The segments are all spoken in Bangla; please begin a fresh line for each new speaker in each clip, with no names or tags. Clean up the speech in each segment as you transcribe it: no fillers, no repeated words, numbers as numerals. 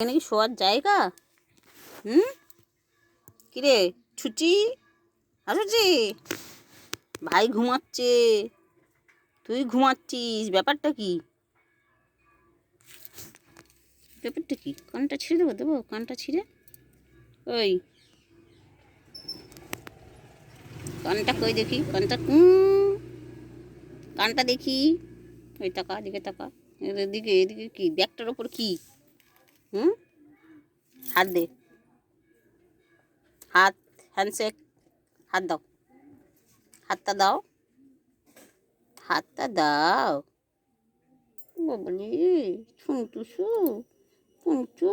এখানে কি শোয়ার জায়গা? হুম, কিরে ছুচি, আসুচি, ভাই ঘুমাচ্ছে, তুই ঘুমাচ্ছিস, ব্যাপারটা কি? ব্যাপারটা কি? কানটা ছিঁড়ে দেবো, কানটা ছিঁড়ে। ওই কানটা কই দেখি, কানটা কানটা দেখি। ওই টাকা, এদিকে টাকা, এদিকে এদিকে কি ব্যাগটার ওপর কি? হুম, হাত দে, হাত, হ্যান্ডশেক, হাত দাও, হাতটা দাও, হাতটা দাও। বাবলি ছুনটুসু, পুন্টু,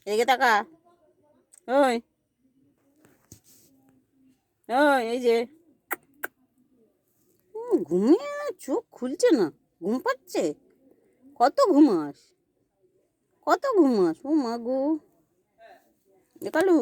এদিকে তাকা। ওই ওই এই যে ঘুমিয়ে চোখ খুলছে না, ঘুম পাচ্ছে। কত ঘুমাস, কত ঘুমাস, ও মা গো। কালু,